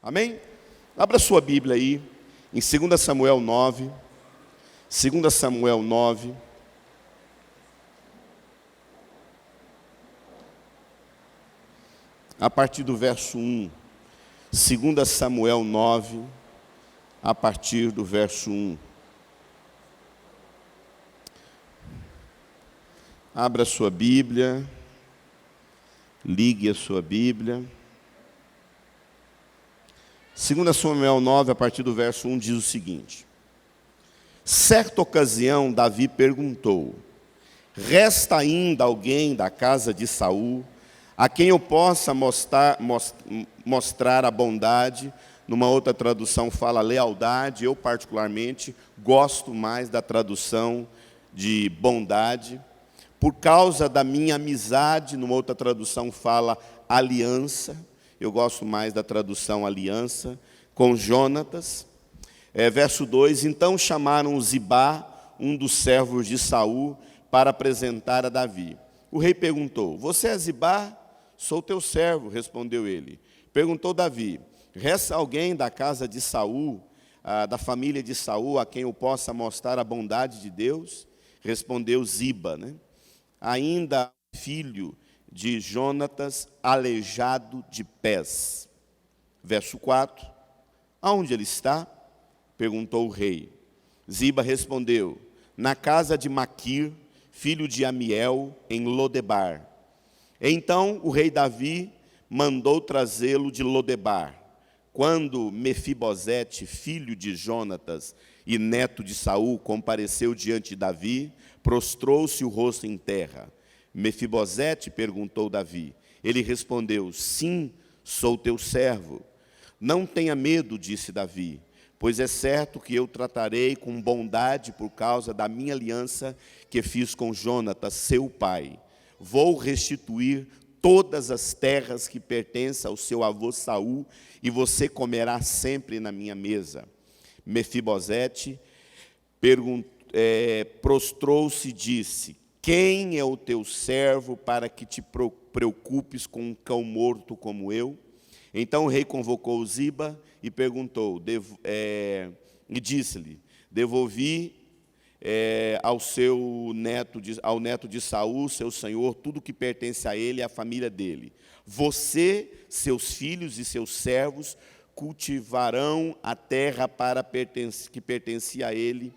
Amém? Abra sua Bíblia aí, em 2 Samuel 9. 2 Samuel 9. A partir do verso 1. 2 Samuel 9, a partir do verso 1. Abra sua Bíblia, ligue a sua Bíblia. 2 Samuel 9, a partir do verso 1, diz o seguinte: certa ocasião, Davi perguntou: resta ainda alguém da casa de Saul, a quem eu possa mostrar a bondade? Numa outra tradução fala lealdade. Eu particularmente gosto mais da tradução de bondade. Por causa da minha amizade, numa outra tradução fala aliança. Eu gosto mais da tradução aliança, com Jonatas. Verso 2, então chamaram Zibá, um dos servos de Saul, para apresentar a Davi. O rei perguntou: você é Zibá? Sou teu servo, respondeu ele. Perguntou Davi: resta alguém da casa de Saul, da família de Saul, a quem eu possa mostrar a bondade de Deus? Respondeu Ziba, ainda filho de Jonatas, aleijado de pés. Verso 4, aonde ele está? Perguntou o rei. Ziba respondeu: na casa de Maquir, filho de Amiel, em Lodebar. Então o rei Davi mandou trazê-lo de Lodebar. Quando Mefibosete, filho de Jonatas e neto de Saul, compareceu diante de Davi, prostrou-se o rosto em terra. Mefibosete, perguntou Davi. Ele respondeu: sim, sou teu servo. Não tenha medo, disse Davi, pois é certo que eu tratarei com bondade por causa da minha aliança que fiz com Jonatas, seu pai. Vou restituir todas as terras que pertencem ao seu avô Saul, e você comerá sempre na minha mesa. Mefibosete prostrou-se e disse: quem é o teu servo para que te preocupes com um cão morto como eu? Então o rei convocou Ziba e perguntou, e disse-lhe: devolvi ao neto de Saul, seu senhor, tudo que pertence a ele e à família dele. Você, seus filhos e seus servos cultivarão a terra que pertencia a ele,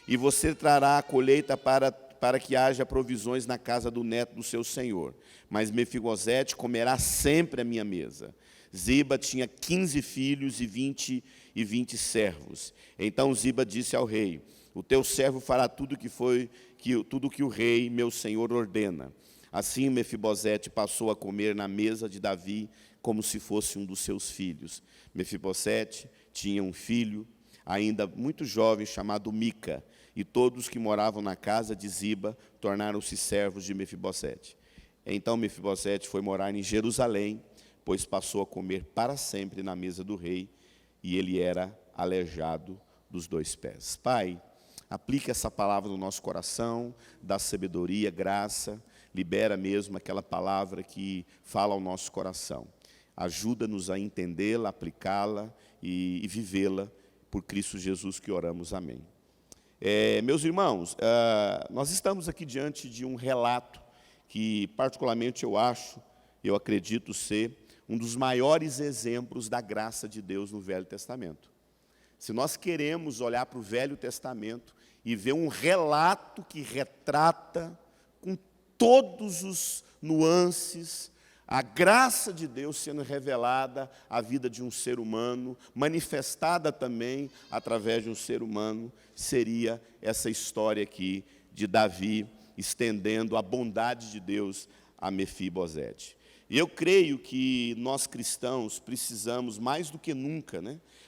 e você trará a colheita para que haja provisões na casa do neto do seu senhor. Mas Mefibosete comerá sempre à minha mesa. Ziba tinha 15 filhos e 20 servos. Então Ziba disse ao rei: o teu servo fará tudo que o rei, meu senhor, ordena. Assim Mefibosete passou a comer na mesa de Davi como se fosse um dos seus filhos. Mefibosete tinha um filho ainda muito jovem chamado Mica, e todos que moravam na casa de Ziba tornaram-se servos de Mefibosete. Então Mefibosete foi morar em Jerusalém, pois passou a comer para sempre na mesa do rei, e ele era aleijado dos 2 pés. Pai, aplica essa palavra no nosso coração, dá sabedoria, graça, libera mesmo aquela palavra que fala ao nosso coração. Ajuda-nos a entendê-la, aplicá-la e vivê-la, por Cristo Jesus que oramos, amém. Meus irmãos, nós estamos aqui diante de um relato que particularmente eu acredito ser um dos maiores exemplos da graça de Deus no Velho Testamento. Se nós queremos olhar para o Velho Testamento e ver um relato que retrata com todos os nuances a graça de Deus sendo revelada à vida de um ser humano, manifestada também através de um ser humano, seria essa história aqui de Davi estendendo a bondade de Deus a Mefibosete. E eu creio que nós cristãos precisamos, mais do que nunca,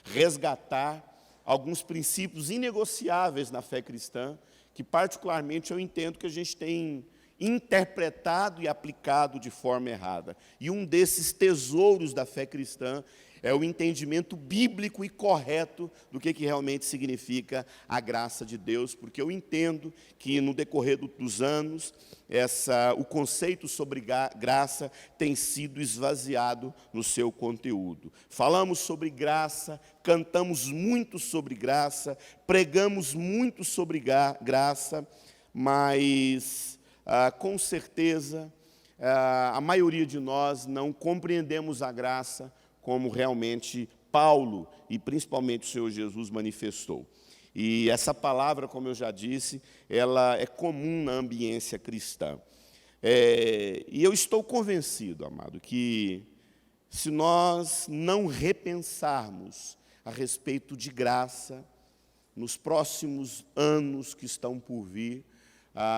resgatar alguns princípios inegociáveis na fé cristã, que particularmente eu entendo que a gente tem interpretado e aplicado de forma errada. E um desses tesouros da fé cristã É o entendimento bíblico e correto do que realmente significa a graça de Deus, porque eu entendo que no decorrer dos anos, o conceito sobre graça tem sido esvaziado no seu conteúdo. Falamos sobre graça, cantamos muito sobre graça, pregamos muito sobre graça, mas com certeza a maioria de nós não compreendemos a graça como realmente Paulo e principalmente o Senhor Jesus manifestou. E essa palavra, como eu já disse, ela é comum na ambiência cristã. E eu estou convencido, amado, que se nós não repensarmos a respeito de graça, nos próximos anos que estão por vir,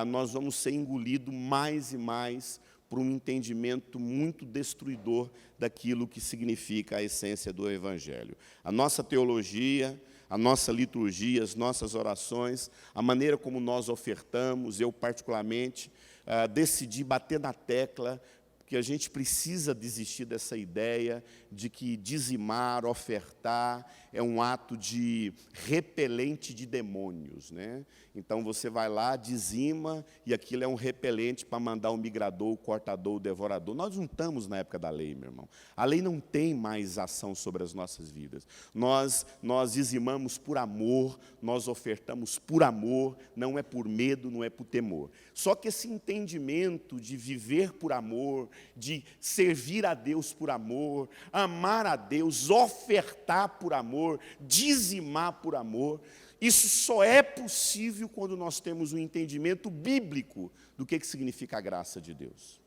nós vamos ser engolidos mais e mais por um entendimento muito destruidor daquilo que significa a essência do Evangelho. A nossa teologia, a nossa liturgia, as nossas orações, a maneira como nós ofertamos, eu particularmente decidi bater na tecla que a gente precisa desistir dessa ideia de que dizimar, ofertar, é um ato de repelente de demônios, né? Então, você vai lá, dizima, e aquilo é um repelente para mandar o migrador, o cortador, o devorador. Nós não estamos na época da lei, meu irmão. A lei não tem mais ação sobre as nossas vidas. Nós dizimamos por amor, nós ofertamos por amor, não é por medo, não é por temor. Só que esse entendimento de viver por amor, de servir a Deus por amor, amar a Deus, ofertar por amor, dizimar por amor, isso só é possível quando nós temos um entendimento bíblico do que significa a graça de Deus.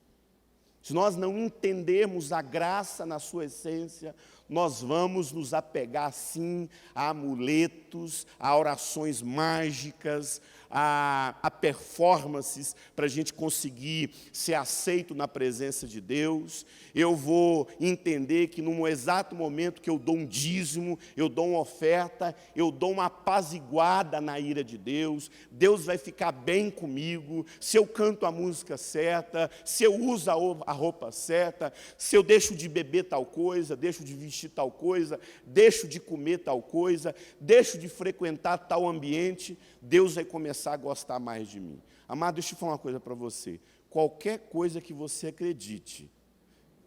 Se nós não entendermos a graça na sua essência, nós vamos nos apegar, sim, a amuletos, a orações mágicas, a performances para a gente conseguir ser aceito na presença de Deus. Eu vou entender que num exato momento que eu dou um dízimo, eu dou uma oferta, eu dou uma apaziguada na ira de Deus, Deus vai ficar bem comigo, se eu canto a música certa, se eu uso a roupa certa, se eu deixo de beber tal coisa, deixo de vestir tal coisa, deixo de comer tal coisa, deixo de frequentar tal ambiente, Deus vai começar a gostar mais de mim. Amado, deixa eu falar uma coisa para você. Qualquer coisa que você acredite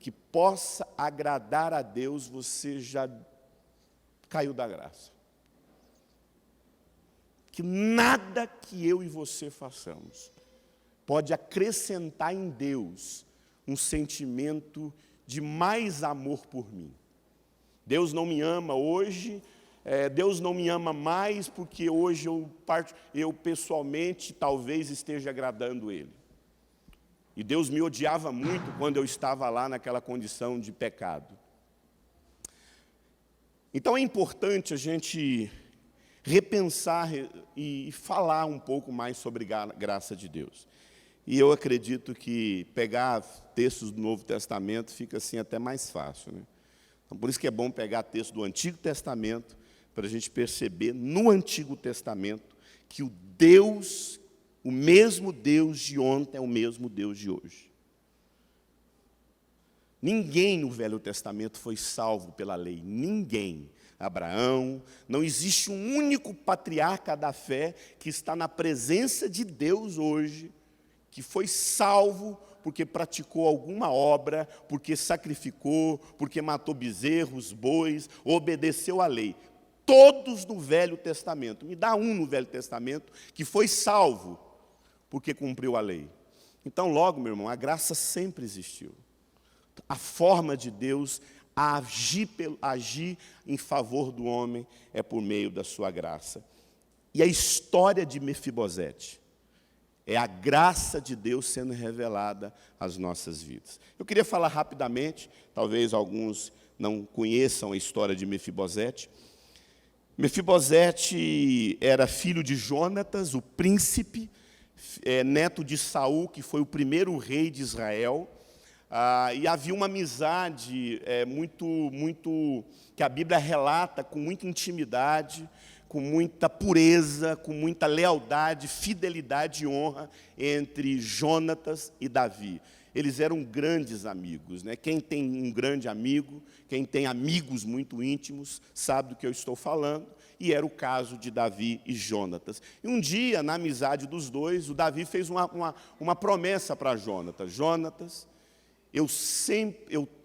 que possa agradar a Deus, você já caiu da graça. Que nada que eu e você façamos pode acrescentar em Deus um sentimento de mais amor por mim. Deus não me ama hoje, Deus não me ama mais porque hoje eu pessoalmente talvez esteja agradando Ele. E Deus me odiava muito quando eu estava lá naquela condição de pecado. Então é importante a gente repensar e falar um pouco mais sobre a graça de Deus. E eu acredito que pegar textos do Novo Testamento fica assim até mais fácil, né? Então, por isso que é bom pegar texto do Antigo Testamento, para a gente perceber no Antigo Testamento que o mesmo Deus de ontem é o mesmo Deus de hoje. Ninguém no Velho Testamento foi salvo pela lei, ninguém. Abraão, não existe um único patriarca da fé que está na presença de Deus hoje, que foi salvo porque praticou alguma obra, porque sacrificou, porque matou bezerros, bois, obedeceu à lei. Todos no Velho Testamento. Me dá um no Velho Testamento que foi salvo porque cumpriu a lei. Então, logo, meu irmão, a graça sempre existiu. A forma de Deus agir em favor do homem é por meio da sua graça. E a história de Mefibosete é a graça de Deus sendo revelada às nossas vidas. Eu queria falar rapidamente, talvez alguns não conheçam a história de Mefibosete. Mefibosete era filho de Jonatas, o príncipe, neto de Saul, que foi o primeiro rei de Israel. E havia uma amizade que a Bíblia relata com muita intimidade, com muita pureza, com muita lealdade, fidelidade e honra entre Jonatas e Davi. eles eram grandes amigos, né? Quem tem um grande amigo, quem tem amigos muito íntimos, sabe do que eu estou falando, e era o caso de Davi e Jonatas. E um dia, na amizade dos dois, o Davi fez uma promessa para Jonatas: Jonatas,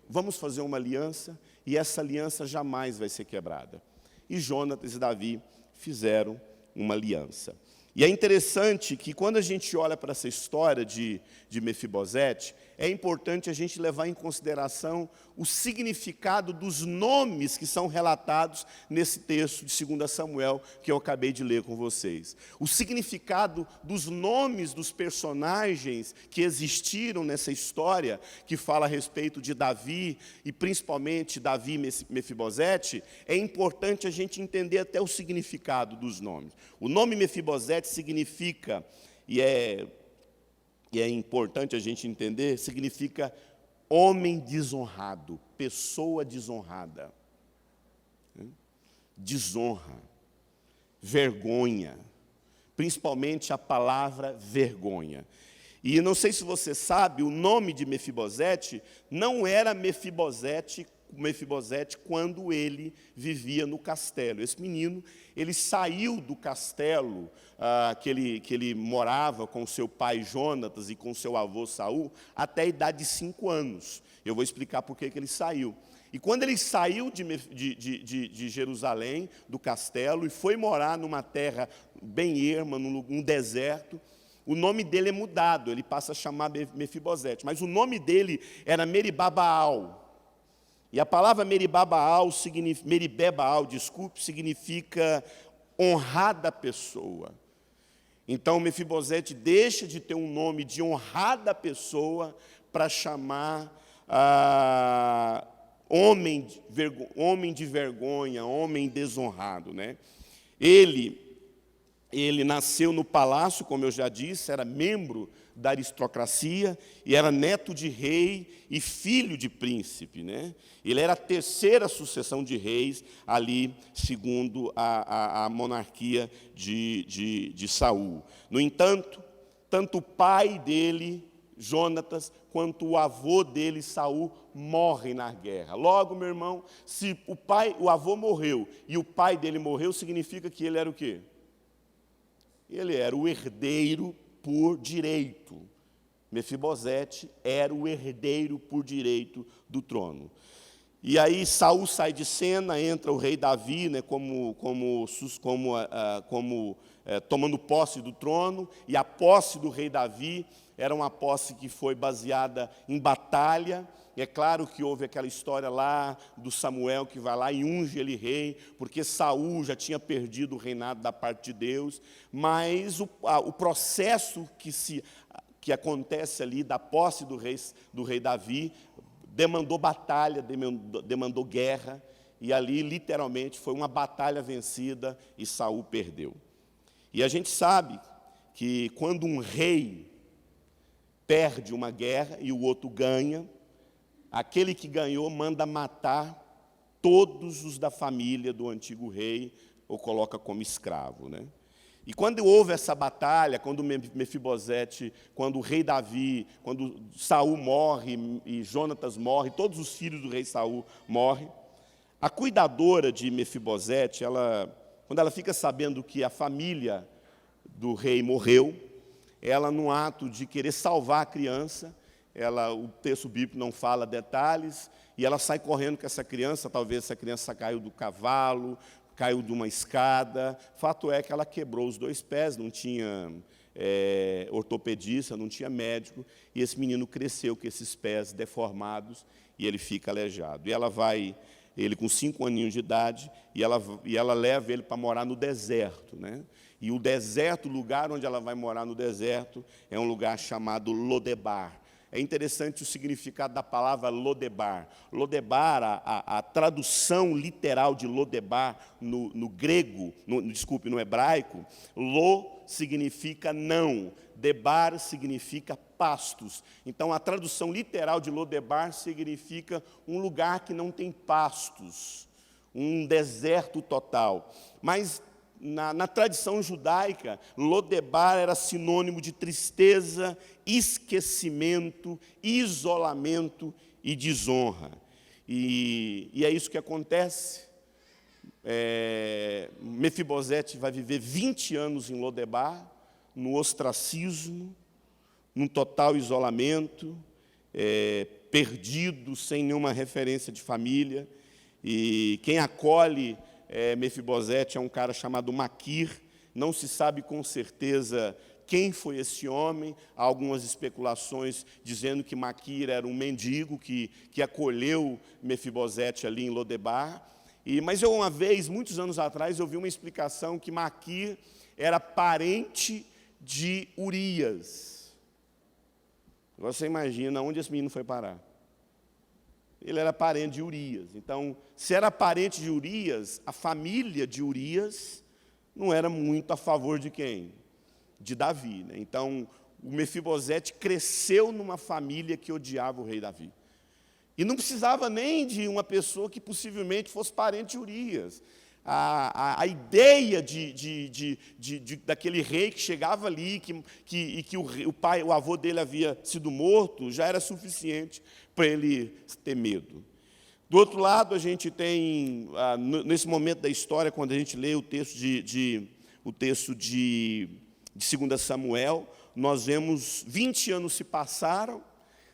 vamos fazer uma aliança, e essa aliança jamais vai ser quebrada. E Jonatas e Davi fizeram uma aliança. E é interessante que, quando a gente olha para essa história de Mefibosete, é importante a gente levar em consideração o significado dos nomes que são relatados nesse texto de 2 Samuel, que eu acabei de ler com vocês. O significado dos nomes dos personagens que existiram nessa história, que fala a respeito de Davi, e principalmente Davi e Mefibosete, é importante a gente entender até o significado dos nomes. O nome Mefibosete significa, e é importante a gente entender, significa homem desonrado, pessoa desonrada. Desonra, vergonha, principalmente a palavra vergonha. E não sei se você sabe, o nome de Mefibosete não era Mefibosete quando ele vivia no castelo. Esse menino, ele saiu do castelo que ele morava com seu pai Jonatas e com seu avô Saul até a idade de 5 anos. Eu vou explicar por que ele saiu. E quando ele saiu de Jerusalém, do castelo, e foi morar numa terra bem erma, num deserto, o nome dele é mudado, ele passa a chamar Mefibosete, mas o nome dele era Meribabaal. E a palavra Meribabaal, significa honrada pessoa. Então, Mefibosete deixa de ter um nome de honrada pessoa para chamar homem de vergonha, homem desonrado, né? Ele nasceu no palácio, como eu já disse, era membro da aristocracia, e era neto de rei e filho de príncipe, né? Ele era a terceira sucessão de reis ali, segundo a monarquia de Saul. No entanto, tanto o pai dele, Jonatas, quanto o avô dele, Saul, morrem na guerra. Logo, meu irmão, se o avô morreu e o pai dele morreu, significa que ele era o quê? Ele era o herdeiro por direito. Mefibosete era o herdeiro por direito do trono. E aí Saul sai de cena, entra o rei Davi, né, tomando posse do trono, e a posse do rei Davi era uma posse que foi baseada em batalha. E é claro que houve aquela história lá do Samuel que vai lá e unge ele rei, porque Saul já tinha perdido o reinado da parte de Deus, mas o processo que acontece ali da posse do rei Davi demandou batalha, demandou guerra, e ali literalmente foi uma batalha vencida e Saul perdeu. E a gente sabe que quando um rei perde uma guerra e o outro ganha, aquele que ganhou manda matar todos os da família do antigo rei, ou coloca como escravo, né? E quando houve essa batalha, quando Mefibosete, quando o rei Davi, quando Saul morre e Jonatas morre, todos os filhos do rei Saul morrem, a cuidadora de Mefibosete, quando ela fica sabendo que a família do rei morreu, ela, num ato de querer salvar a criança, o texto bíblico não fala detalhes, e ela sai correndo com essa criança. Talvez essa criança caiu do cavalo, caiu de uma escada. Fato é que ela quebrou os 2 pés, não tinha ortopedista, não tinha médico, e esse menino cresceu com esses pés deformados, e ele fica aleijado. E ele com 5 aninhos de idade, e ela leva ele para morar no deserto, né? E o deserto, o lugar onde ela vai morar no deserto, é um lugar chamado Lodebar. É interessante o significado da palavra Lodebar. Lodebar, a tradução literal de Lodebar no grego, no hebraico, lo significa não, debar significa pastos. Então, a tradução literal de Lodebar significa um lugar que não tem pastos, um deserto total. Mas na tradição judaica, Lodebar era sinônimo de tristeza, esquecimento, isolamento e desonra. E é isso que acontece. Mefibosete vai viver 20 anos em Lodebar, no ostracismo, num total isolamento, perdido, sem nenhuma referência de família. E quem acolhe Mefibosete é um cara chamado Maquir. Não se sabe com certeza quem foi esse homem. Há algumas especulações dizendo que Maquir era um mendigo que acolheu Mefibosete ali em Lodebar. Mas eu uma vez, muitos anos atrás, eu vi uma explicação que Maquir era parente de Urias. Agora você imagina onde esse menino foi parar. Ele era parente de Urias. Então, se era parente de Urias, a família de Urias não era muito a favor de quem? De Davi, né? Então, o Mefibosete cresceu numa família que odiava o rei Davi. E não precisava nem de uma pessoa que possivelmente fosse parente de Urias. A ideia daquele rei que chegava ali, que o avô dele havia sido morto, já era suficiente para ele ter medo. Do outro lado, a gente tem, nesse momento da história, quando a gente lê o texto de 2 Samuel, nós vemos 20 anos se passaram,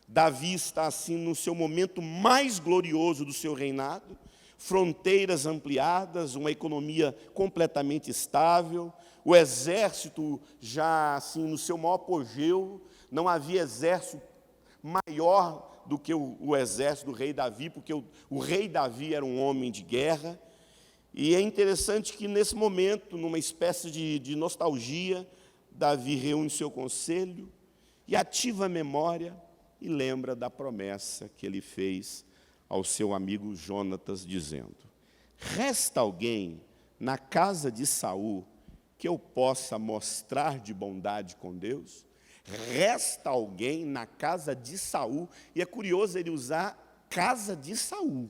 Davi está assim no seu momento mais glorioso do seu reinado, fronteiras ampliadas, uma economia completamente estável, o exército já assim no seu maior apogeu, não havia exército maior do que o exército do rei Davi, porque o rei Davi era um homem de guerra. E é interessante que nesse momento, numa espécie de nostalgia, Davi reúne seu conselho e ativa a memória e lembra da promessa que ele fez ao seu amigo Jonatas, dizendo: resta alguém na casa de Saul que eu possa mostrar de bondade com Deus? Resta alguém na casa de Saul. E é curioso ele usar casa de Saul,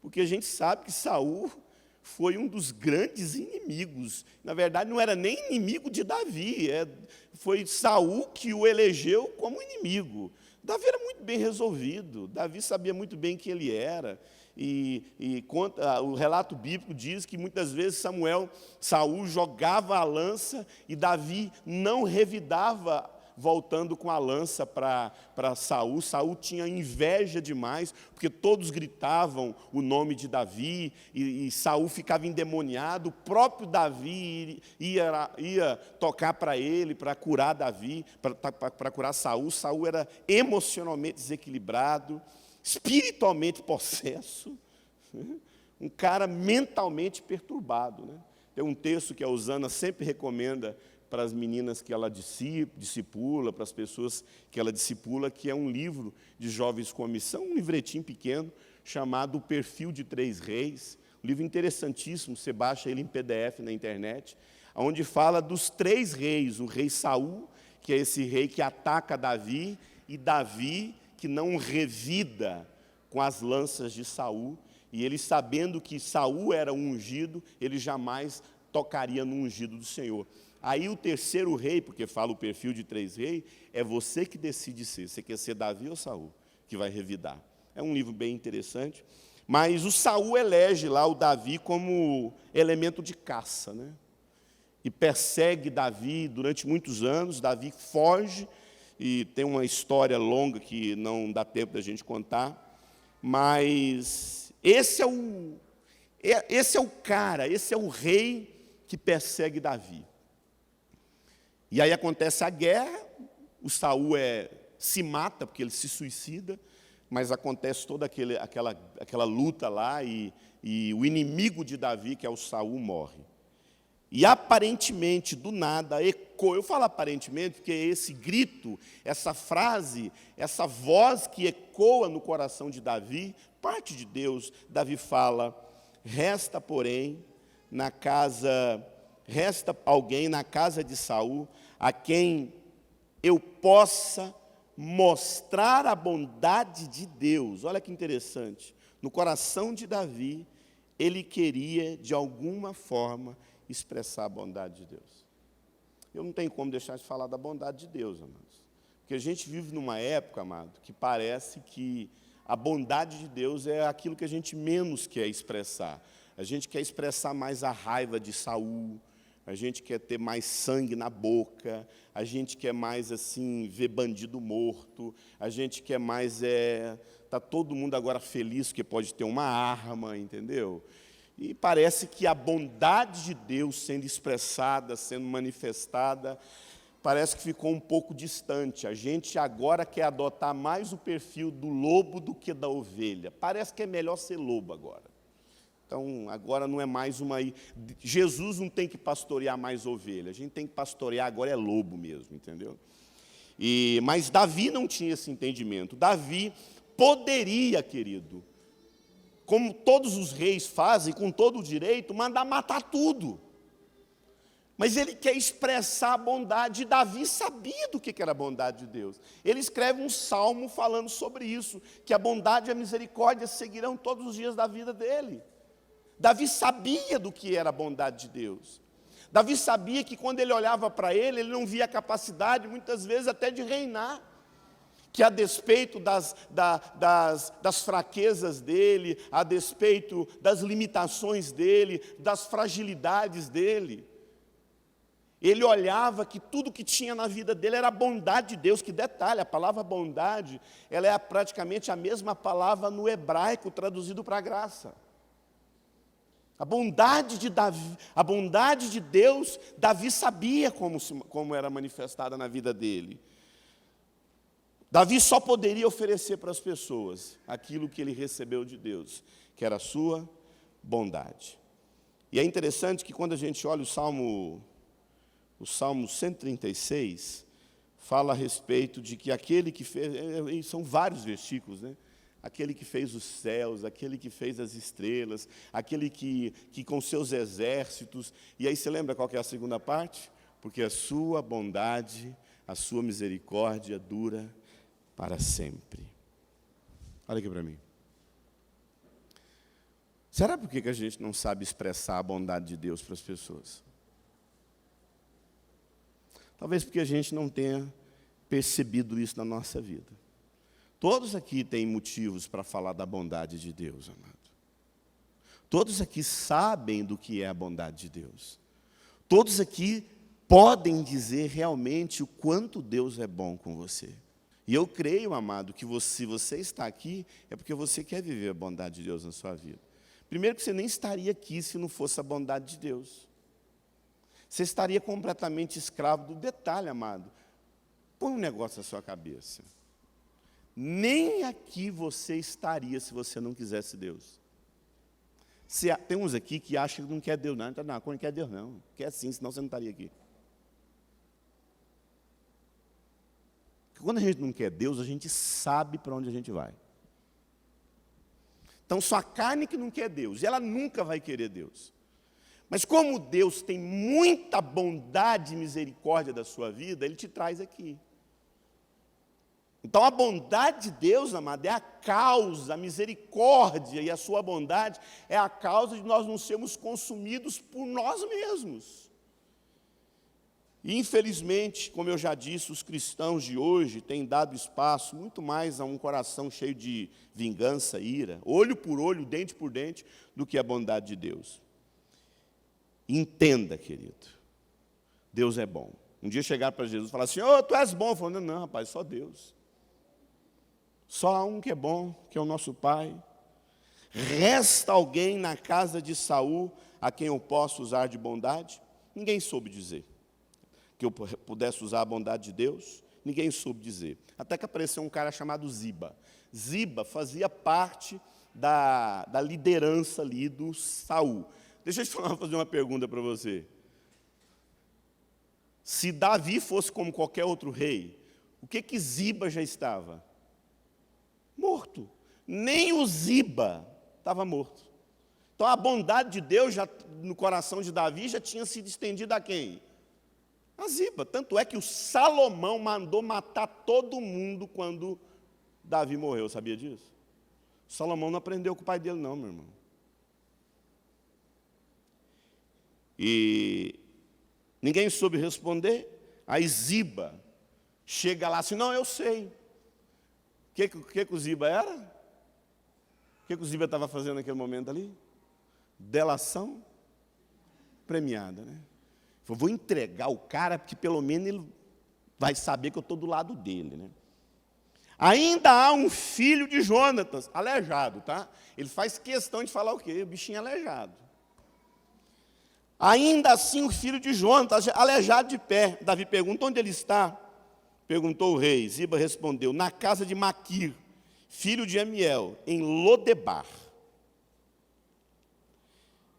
porque a gente sabe que Saul foi um dos grandes inimigos. Na verdade, não era nem inimigo de Davi, foi Saul que o elegeu como inimigo. Davi era muito bem resolvido, Davi sabia muito bem quem ele era. O relato bíblico diz que muitas vezes Saul jogava a lança e Davi não revidava voltando com a lança para Saul. Saul tinha inveja demais, porque todos gritavam o nome de Davi, e Saul ficava endemoniado. O próprio Davi ia tocar para ele, para curar Davi, para curar Saul. Saul era emocionalmente desequilibrado, espiritualmente possesso, um cara mentalmente perturbado, né? Tem um texto que a Osana sempre recomenda para as meninas que ela discipula, para as pessoas que ela discipula, que é um livro de jovens com a missão, um livretinho pequeno, chamado O Perfil de Três Reis, um livro interessantíssimo, você baixa ele em PDF na internet, onde fala dos três reis: o rei Saul, que é esse rei que ataca Davi, e Davi, que não revida com as lanças de Saul, e ele, sabendo que Saul era um ungido, ele jamais tocaria no ungido do Senhor. Aí o terceiro rei, porque fala o perfil de três reis, é você que decide ser. Você quer ser Davi ou Saul, que vai revidar. É um livro bem interessante. Mas o Saul elege lá o Davi como elemento de caça, né? E persegue Davi durante muitos anos. Davi foge, e tem uma história longa que não dá tempo da gente contar. Mas esse é o cara, esse é o rei que persegue Davi. E aí acontece a guerra, o Saul se mata, porque ele se suicida, mas acontece toda aquela luta lá, e o inimigo de Davi, que é o Saul, morre. E aparentemente, do nada, ecoa. Eu falo aparentemente porque esse grito, essa frase, essa voz que ecoa no coração de Davi, parte de Deus. Davi fala: resta alguém na casa de Saul a quem eu possa mostrar a bondade de Deus. Olha que interessante. No coração de Davi, ele queria, de alguma forma, expressar a bondade de Deus. Eu não tenho como deixar de falar da bondade de Deus, amados. Porque a gente vive numa época, amado, que parece que a bondade de Deus é aquilo que a gente menos quer expressar. A gente quer expressar mais a raiva de Saul, a gente quer ter mais sangue na boca, a gente quer mais, assim, ver bandido morto, a gente quer mais, tá todo mundo agora feliz que pode ter uma arma, entendeu? E parece que a bondade de Deus sendo expressada, sendo manifestada, parece que ficou um pouco distante. A gente agora quer adotar mais o perfil do lobo do que da ovelha. Parece que é melhor ser lobo agora. Então, agora não é mais uma... Jesus não tem que pastorear mais ovelha, a gente tem que pastorear agora é lobo mesmo, entendeu? Mas Davi não tinha esse entendimento. Davi poderia, querido, como todos os reis fazem, com todo o direito, mandar matar tudo. Mas ele quer expressar a bondade, e Davi sabia do que era a bondade de Deus. Ele escreve um salmo falando sobre isso, que a bondade e a misericórdia seguirão todos os dias da vida dele. Davi sabia do que era a bondade de Deus. Davi sabia que quando ele olhava para ele não via a capacidade, muitas vezes, até de reinar. Que a despeito das fraquezas dele, a despeito das limitações dele, das fragilidades dele, ele olhava que tudo que tinha na vida dele era a bondade de Deus. Que detalhe, a palavra bondade, ela é praticamente a mesma palavra no hebraico, traduzido para graça. A bondade de Davi, a bondade de Deus, Davi sabia como era manifestada na vida dele. Davi só poderia oferecer para as pessoas aquilo que ele recebeu de Deus, que era a sua bondade. E é interessante que quando a gente olha o Salmo 136, fala a respeito de que aquele que fez, são vários versículos, né? Aquele que fez os céus, aquele que fez as estrelas, aquele que com seus exércitos, e aí você lembra qual que é a segunda parte? Porque a sua bondade, a sua misericórdia dura para sempre. Olha aqui para mim. Será por que a gente não sabe expressar a bondade de Deus para as pessoas? Talvez porque a gente não tenha percebido isso na nossa vida. Todos aqui têm motivos para falar da bondade de Deus, amado. Todos aqui sabem do que é a bondade de Deus. Todos aqui podem dizer realmente o quanto Deus é bom com você. E eu creio, amado, que se você está aqui, é porque você quer viver a bondade de Deus na sua vida. Primeiro que você nem estaria aqui se não fosse a bondade de Deus. Você estaria completamente escravo do detalhe, amado. Põe um negócio na sua cabeça. Nem aqui você estaria se você não quisesse Deus. Tem uns aqui que acham que não quer Deus, não. Não quer Deus, não. Quer sim, senão você não estaria aqui. Quando a gente não quer Deus, a gente sabe para onde a gente vai. Então, sua carne que não quer Deus, e ela nunca vai querer Deus. Mas como Deus tem muita bondade e misericórdia da sua vida, Ele te traz aqui. Então, a bondade de Deus, amado, é a causa, a misericórdia e a sua bondade é a causa de nós não sermos consumidos por nós mesmos. E, infelizmente, como eu já disse, os cristãos de hoje têm dado espaço muito mais a um coração cheio de vingança, ira, olho por olho, dente por dente, do que a bondade de Deus. Entenda, querido, Deus é bom. Um dia chegar para Jesus e falar assim, tu és bom. Eu falo, não, rapaz, só Deus. Só há um que é bom, que é o nosso Pai. Resta alguém na casa de Saul a quem eu posso usar de bondade? Ninguém soube dizer. Que eu pudesse usar a bondade de Deus? Ninguém soube dizer. Até que apareceu um cara chamado Ziba. Ziba fazia parte da liderança ali do Saul. Deixa eu fazer uma pergunta para você. Se Davi fosse como qualquer outro rei, o que Ziba já estava? Morto. Nem o Ziba estava morto. Então a bondade de Deus já, no coração de Davi já tinha sido estendida a quem? A Ziba. Tanto é que o Salomão mandou matar todo mundo quando Davi morreu, sabia disso? Salomão não aprendeu com o pai dele não, meu irmão. E ninguém soube responder. Aí Ziba chega lá assim, não, eu sei. O que o Ziba era? O que o Ziba estava fazendo naquele momento ali? Delação premiada, né? Eu vou entregar o cara, porque pelo menos ele vai saber que eu estou do lado dele, né? Ainda há um filho de Jonatas, aleijado, tá? Ele faz questão de falar o quê? O bichinho aleijado. Ainda assim o filho de Jonatas, aleijado de pé. Davi pergunta, onde ele está? Perguntou o rei. Ziba respondeu, na casa de Maquir, filho de Amiel, em Lodebar.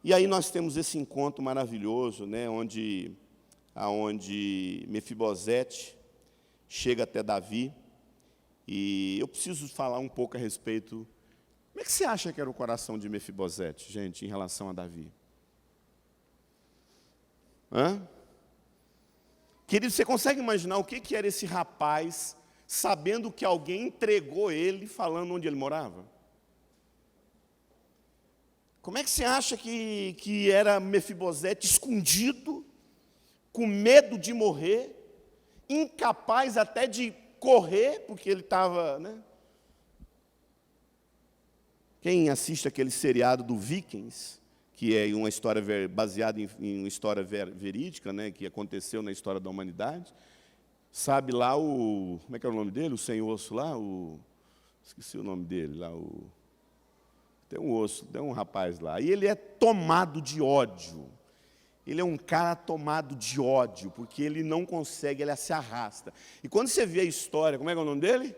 E aí nós temos esse encontro maravilhoso, né, onde Mefibosete chega até Davi. E eu preciso falar um pouco a respeito. Como é que você acha que era o coração de Mefibosete, gente, em relação a Davi? Querido, você consegue imaginar o que era esse rapaz, sabendo que alguém entregou ele, falando onde ele morava? Como é que você acha que era Mefibosete escondido, com medo de morrer, incapaz até de correr, porque ele estava, né? Quem assiste aquele seriado do Vikings, que é uma história baseada em uma história verídica, né, que aconteceu na história da humanidade, sabe lá como é que é o nome dele? O sem osso lá, esqueci o nome dele lá, tem um osso, tem um rapaz lá, e ele é tomado de ódio. Ele é um cara tomado de ódio, porque ele não consegue, ele se arrasta. E quando você vê a história, como é que é o nome dele?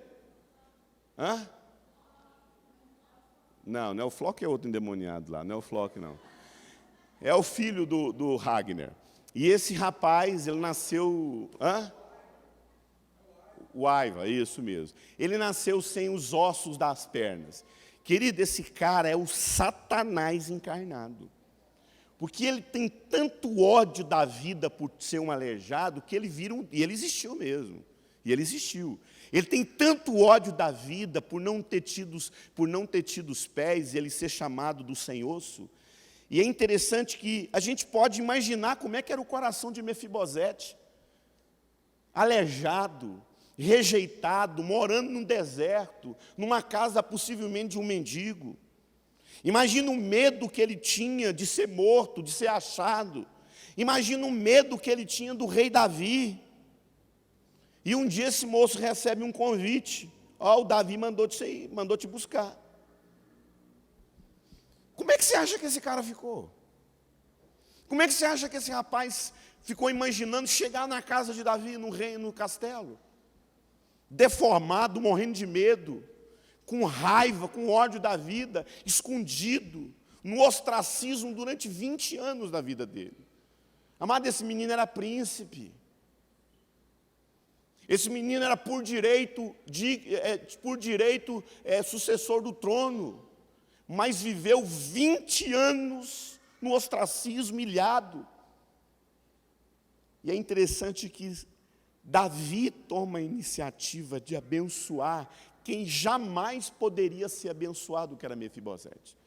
Não é o Flock, é outro endemoniado lá, não é o Flock, não. É o filho do Ragnar. E esse rapaz, ele nasceu... O Aiva, isso mesmo. Ele nasceu sem os ossos das pernas. Querido, esse cara é o Satanás encarnado. Porque ele tem tanto ódio da vida por ser um aleijado, que ele vira e ele existiu mesmo. E ele existiu. Ele tem tanto ódio da vida por não ter tido os pés, e ele ser chamado do sem osso. E é interessante que a gente pode imaginar como é que era o coração de Mefibosete. Aleijado, rejeitado, morando num deserto, numa casa possivelmente de um mendigo. Imagina o medo que ele tinha de ser morto, de ser achado. Imagina o medo que ele tinha do rei Davi. E um dia esse moço recebe um convite. O Davi mandou te buscar. Como é que você acha que esse cara ficou? Como é que você acha que esse rapaz ficou imaginando chegar na casa de Davi, no reino, no castelo? Deformado, morrendo de medo, com raiva, com ódio da vida, escondido, no ostracismo durante 20 anos da vida dele. Amado, esse menino era príncipe. Esse menino era por direito sucessor do trono, mas viveu 20 anos no ostracismo, ilhado. E é interessante que Davi toma a iniciativa de abençoar quem jamais poderia ser abençoado, que era Mefibosete.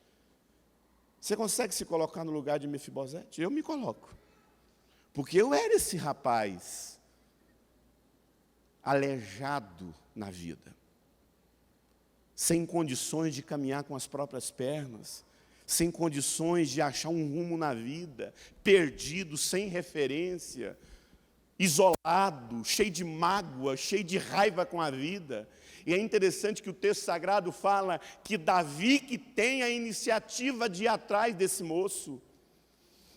Você consegue se colocar no lugar de Mefibosete? Eu me coloco. Porque eu era esse rapaz aleijado na vida, sem condições de caminhar com as próprias pernas, sem condições de achar um rumo na vida, perdido, sem referência, isolado, cheio de mágoa, cheio de raiva com a vida. E é interessante que o texto sagrado fala que Davi que tem a iniciativa de ir atrás desse moço.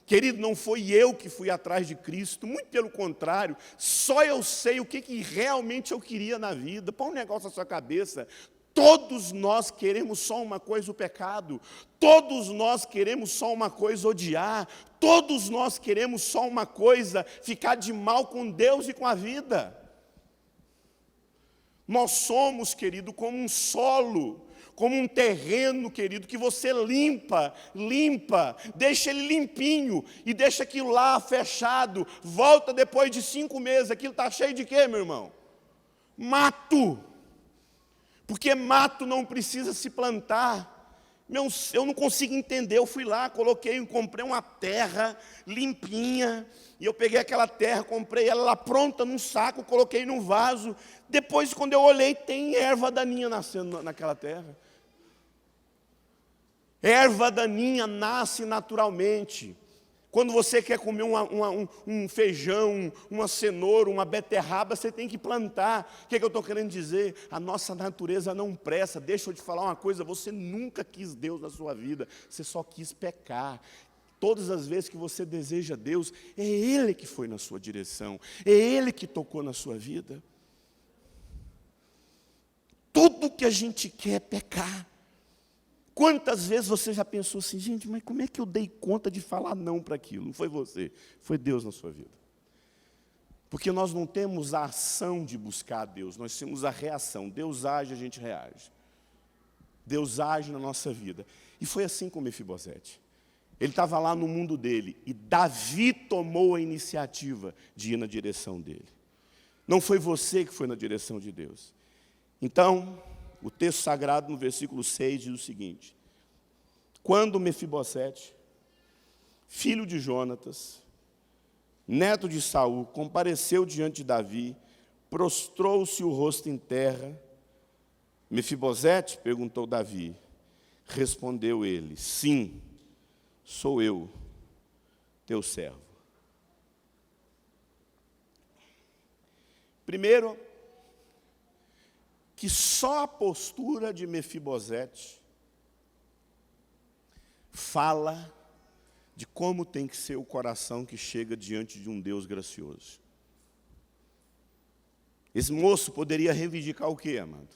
Querido, não foi eu que fui atrás de Cristo, muito pelo contrário, só eu sei o que realmente eu queria na vida. Põe um negócio na sua cabeça, todos nós queremos só uma coisa, o pecado. Todos nós queremos só uma coisa, odiar. Todos nós queremos só uma coisa, ficar de mal com Deus e com a vida. Nós somos, querido, como um solo, como um terreno, querido, que você limpa, deixa ele limpinho, e deixa aquilo lá fechado, volta depois de 5 meses, aquilo está cheio de quê, meu irmão? Mato. Porque mato não precisa se plantar, Eu não consigo entender. Eu fui lá, comprei uma terra limpinha, e eu peguei aquela terra, comprei ela lá pronta num saco, coloquei num vaso. Depois, quando eu olhei, tem erva daninha nascendo naquela terra. Erva daninha nasce naturalmente. Quando você quer comer um feijão, uma cenoura, uma beterraba, você tem que plantar. O que eu estou querendo dizer? A nossa natureza não presta. Deixa eu te falar uma coisa, você nunca quis Deus na sua vida, você só quis pecar. Todas as vezes que você deseja Deus, é Ele que foi na sua direção, é Ele que tocou na sua vida. Tudo que a gente quer é pecar. Quantas vezes você já pensou assim, gente, mas como é que eu dei conta de falar não para aquilo? Não foi você, foi Deus na sua vida. Porque nós não temos a ação de buscar a Deus, nós temos a reação. Deus age, a gente reage. Deus age na nossa vida. E foi assim com Mefibosete. Ele estava lá no mundo dele, e Davi tomou a iniciativa de ir na direção dele. Não foi você que foi na direção de Deus. Então, o texto sagrado, no versículo 6, diz o seguinte: quando Mefibosete, filho de Jonatas, neto de Saul, compareceu diante de Davi, prostrou-se o rosto em terra. Mefibosete? Perguntou Davi. Respondeu ele: sim, sou eu, teu servo. Primeiro, que só a postura de Mefibosete fala de como tem que ser o coração que chega diante de um Deus gracioso. Esse moço poderia reivindicar o quê, amado?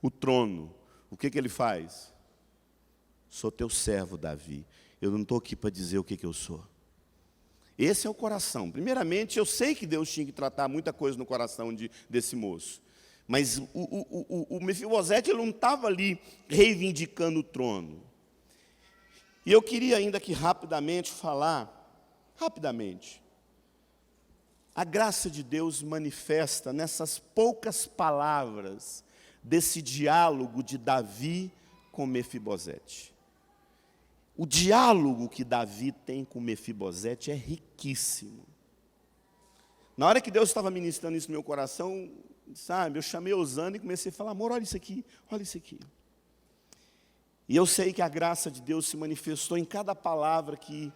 O trono. O que ele faz? Sou teu servo, Davi. Eu não estou aqui para dizer o que eu sou. Esse é o coração. Primeiramente, eu sei que Deus tinha que tratar muita coisa no coração desse moço. Mas o Mefibosete ele não estava ali reivindicando o trono. E eu queria ainda aqui rapidamente falar, a graça de Deus manifesta nessas poucas palavras desse diálogo de Davi com Mefibosete. O diálogo que Davi tem com Mefibosete é riquíssimo. Na hora que Deus estava ministrando isso no meu coração, sabe, eu chamei Osana e comecei a falar: amor, olha isso aqui, olha isso aqui. E eu sei que a graça de Deus se manifestou em cada palavra que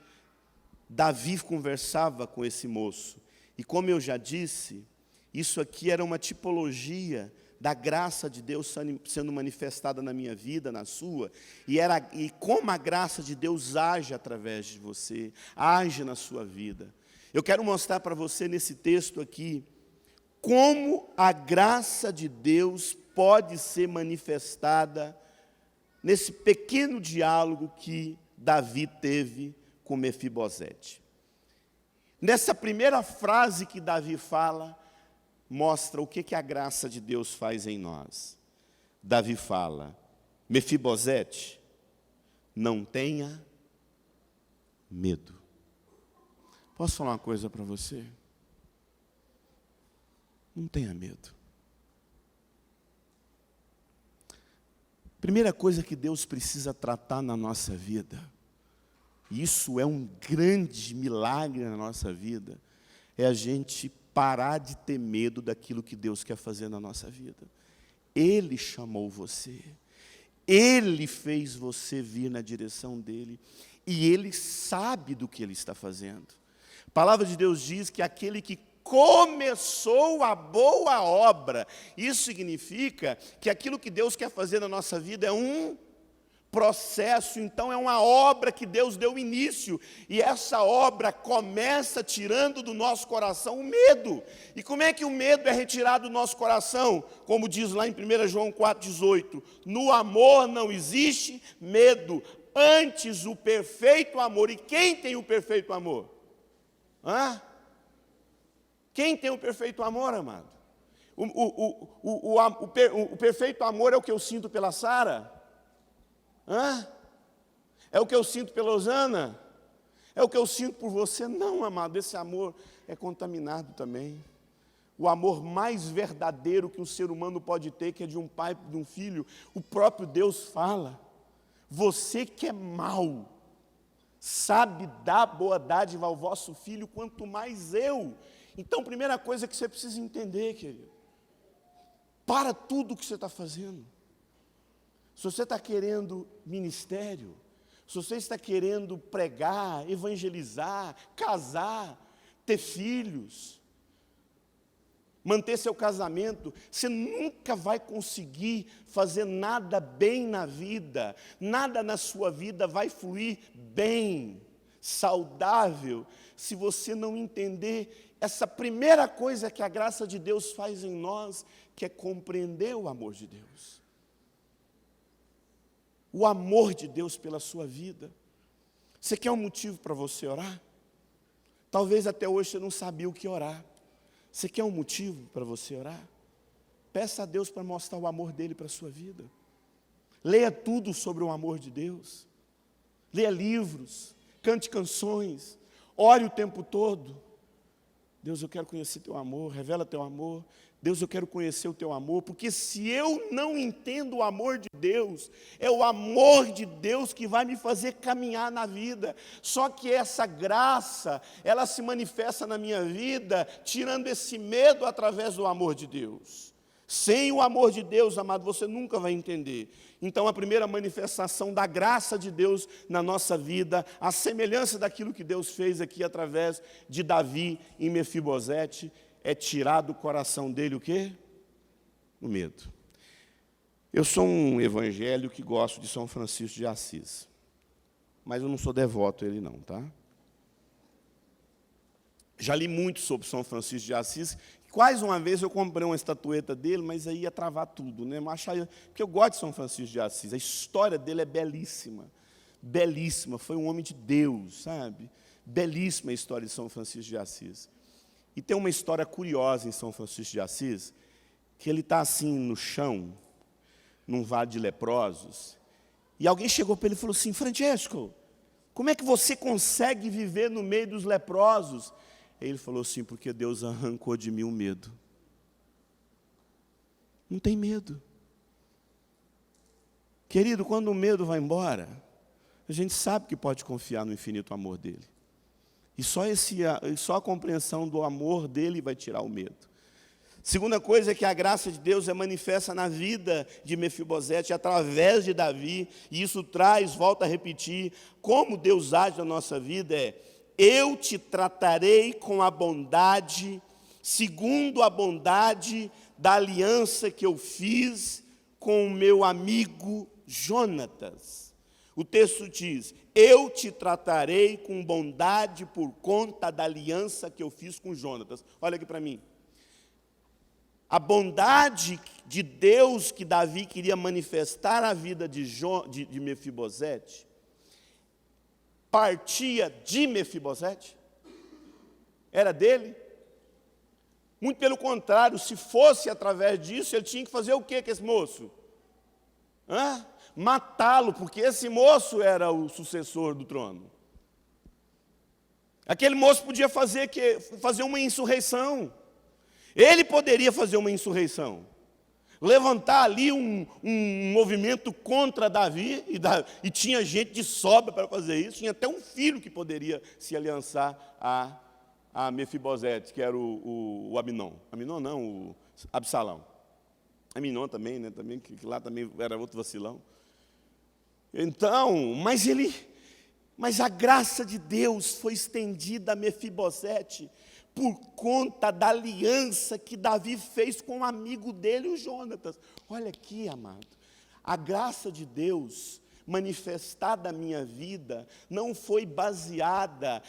Davi conversava com esse moço. E como eu já disse, isso aqui era uma tipologia da graça de Deus sendo manifestada na minha vida, na sua, e como a graça de Deus age através de você, age na sua vida. Eu quero mostrar para você nesse texto aqui, como a graça de Deus pode ser manifestada nesse pequeno diálogo que Davi teve com Mefibosete. Nessa primeira frase que Davi fala, mostra o que a graça de Deus faz em nós. Davi fala: Mefibosete, não tenha medo. Posso falar uma coisa para você? Não tenha medo. Primeira coisa que Deus precisa tratar na nossa vida, e isso é um grande milagre na nossa vida, é a gente parar de ter medo daquilo que Deus quer fazer na nossa vida. Ele chamou você, Ele fez você vir na direção dEle, e Ele sabe do que Ele está fazendo. A palavra de Deus diz que aquele que começou a boa obra, isso significa que aquilo que Deus quer fazer na nossa vida é um processo, então é uma obra que Deus deu início, e essa obra começa tirando do nosso coração o medo. E como é que o medo é retirado do nosso coração? Como diz lá em 1 João 4,18, no amor não existe medo, antes o perfeito amor. E quem tem o perfeito amor? Quem tem o perfeito amor, amado? O perfeito amor é o que eu sinto pela Sara? É o que eu sinto pela Osana? É o que eu sinto por você? Não, amado, esse amor é contaminado também. O amor mais verdadeiro que um ser humano pode ter, que é de um pai e de um filho, o próprio Deus fala. Você que é mau, sabe dar boa dádiva ao vosso filho, quanto mais eu. Então, primeira coisa que você precisa entender, querido, para tudo que você está fazendo. Se você está querendo ministério, se você está querendo pregar, evangelizar, casar, ter filhos, manter seu casamento, você nunca vai conseguir fazer nada bem na vida, nada na sua vida vai fluir bem, saudável, se você não entender essa primeira coisa que a graça de Deus faz em nós, que é compreender o amor de Deus. O amor de Deus pela sua vida. Você quer um motivo para você orar? Talvez até hoje você não sabia o que orar. Você quer um motivo para você orar? Peça a Deus para mostrar o amor dele para a sua vida. Leia tudo sobre o amor de Deus. Leia livros, cante canções, ore o tempo todo. Deus, eu quero conhecer teu amor, revela teu amor. Deus, eu quero conhecer o teu amor, porque se eu não entendo o amor de Deus, é o amor de Deus que vai me fazer caminhar na vida. Só que essa graça, ela se manifesta na minha vida, tirando esse medo através do amor de Deus. Sem o amor de Deus, amado, você nunca vai entender. Então, a primeira manifestação da graça de Deus na nossa vida, a semelhança daquilo que Deus fez aqui através de Davi em Mefibosete, é tirar do coração dele o quê? O medo. Eu sou um evangélico que gosto de São Francisco de Assis, mas eu não sou devoto a ele não, tá? Já li muito sobre São Francisco de Assis. Quase uma vez eu comprei uma estatueta dele, mas aí ia travar tudo, né? Porque eu gosto de São Francisco de Assis, a história dele é belíssima, belíssima, foi um homem de Deus, sabe? Belíssima a história de São Francisco de Assis. E tem uma história curiosa em São Francisco de Assis, que ele está assim no chão, num vale de leprosos, e alguém chegou para ele e falou assim: Francesco, como é que você consegue viver no meio dos leprosos? Ele falou assim: porque Deus arrancou de mim o medo. Não tem medo. Querido, quando o medo vai embora, a gente sabe que pode confiar no infinito amor dele. E só a compreensão do amor dele vai tirar o medo. Segunda coisa é que a graça de Deus é manifesta na vida de Mefibosete, através de Davi, e isso traz, volta a repetir, como Deus age na nossa vida eu te tratarei com a bondade, segundo a bondade da aliança que eu fiz com o meu amigo Jonatas. O texto diz: eu te tratarei com bondade por conta da aliança que eu fiz com Jonatas. Olha aqui para mim. A bondade de Deus que Davi queria manifestar na vida de Mefibosete, partia de Mefibosete? Era dele? Muito pelo contrário, se fosse através disso, ele tinha que fazer o quê com esse moço? Matá-lo, porque esse moço era o sucessor do trono. Aquele moço podia fazer uma insurreição. Ele poderia fazer uma insurreição. Levantar ali um movimento contra Davi, e tinha gente de sobra para fazer isso. Tinha até um filho que poderia se aliançar a Mefibosete, que era o Aminon. Aminon não, o Absalão. Aminon também, né? Também, que lá também era outro vacilão. Então, mas a graça de Deus foi estendida a Mefibosete por conta da aliança que Davi fez com um amigo dele, o Jonatas. Olha aqui, amado, a graça de Deus manifestada na minha vida não foi baseada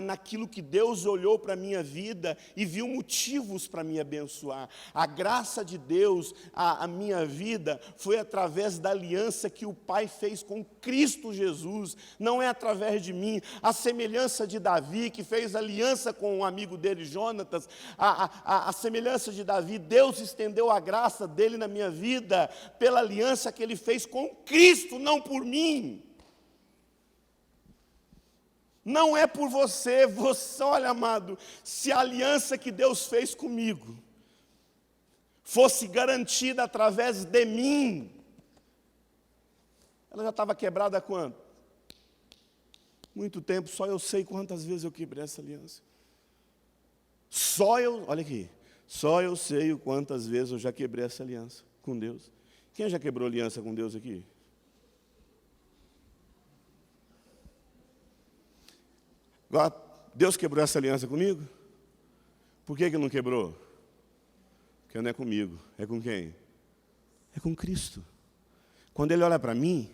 naquilo que Deus olhou para a minha vida e viu motivos para me abençoar. A graça de Deus, a minha vida, foi através da aliança que o Pai fez com Cristo Jesus, não é através de mim. A semelhança de Davi, que fez aliança com um amigo dele, Jonatas, a semelhança de Davi, Deus estendeu a graça dele na minha vida pela aliança que ele fez com Cristo, não por mim. Não é por você. Olha, amado, se a aliança que Deus fez comigo fosse garantida através de mim, Ela já estava quebrada há quanto? Muito tempo, só eu sei quantas vezes eu quebrei essa aliança. Olha aqui, só eu sei o quantas vezes eu já quebrei essa aliança com Deus. Quem já quebrou aliança com Deus aqui? Agora, Deus quebrou essa aliança comigo? Por que não quebrou? Porque não é comigo, é com quem? É com Cristo. Quando Ele olha para mim,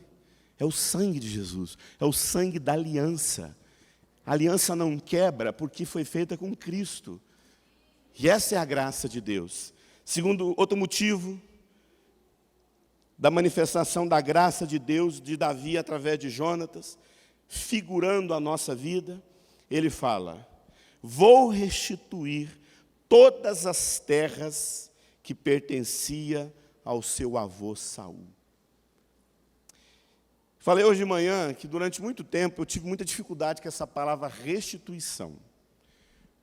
é o sangue de Jesus, é o sangue da aliança. A aliança não quebra porque foi feita com Cristo. E essa é a graça de Deus. Segundo, outro motivo da manifestação da graça de Deus, de Davi através de Jonatas, figurando a nossa vida, ele fala: vou restituir todas as terras que pertencia ao seu avô Saul. Falei hoje de manhã que durante muito tempo eu tive muita dificuldade com essa palavra restituição,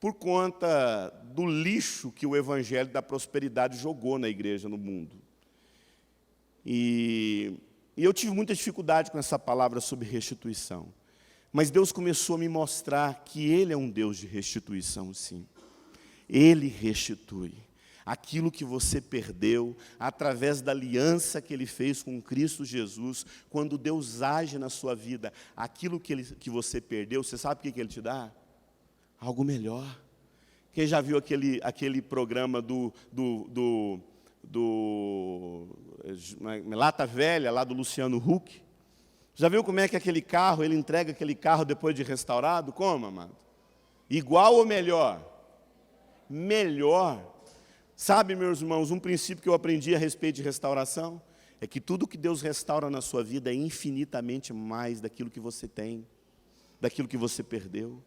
por conta do lixo que o evangelho da prosperidade jogou na igreja, no mundo. E eu tive muita dificuldade com essa palavra sobre restituição. Mas Deus começou a me mostrar que Ele é um Deus de restituição, sim. Ele restitui aquilo que você perdeu, através da aliança que Ele fez com Cristo Jesus. Quando Deus age na sua vida, aquilo que você perdeu, você sabe o que Ele te dá? Algo melhor. Quem já viu aquele programa do Lata Velha, lá do Luciano Huck? Já viu como é que aquele carro, ele entrega aquele carro depois de restaurado? Como, amado? Igual ou melhor? Melhor. Sabe, meus irmãos, um princípio que eu aprendi a respeito de restauração é que tudo que Deus restaura na sua vida é infinitamente mais daquilo que você tem, daquilo que você perdeu.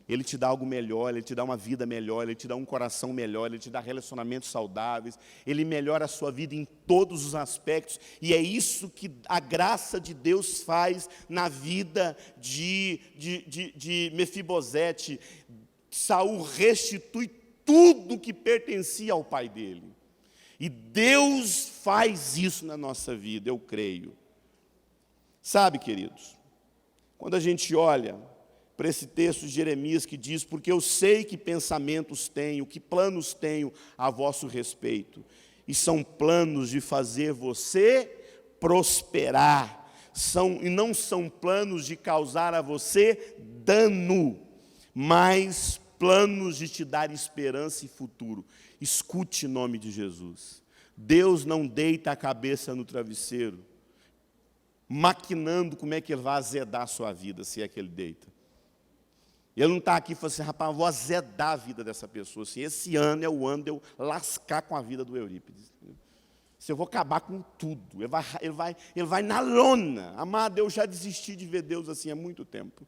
Ele te dá algo melhor, Ele te dá uma vida melhor, Ele te dá um coração melhor, Ele te dá relacionamentos saudáveis, Ele melhora a sua vida em todos os aspectos, e é isso que a graça de Deus faz na vida de Mefibosete. Saul restitui tudo que pertencia ao pai dele, e Deus faz isso na nossa vida, eu creio. Sabe, queridos, quando a gente olha para esse texto de Jeremias que diz: porque eu sei que pensamentos tenho, que planos tenho a vosso respeito, e são planos de fazer você prosperar, e não são planos de causar a você dano, mas planos de te dar esperança e futuro. Escute em nome de Jesus. Deus não deita a cabeça no travesseiro, maquinando como é que Ele vai azedar a sua vida, se é que Ele deita. Ele não está aqui e fala assim: rapaz, eu vou azedar a vida dessa pessoa. Assim, esse ano é o ano de eu lascar com a vida do Eurípides. Eu vou acabar com tudo. Ele vai na lona. Amado, eu já desisti de ver Deus assim há muito tempo.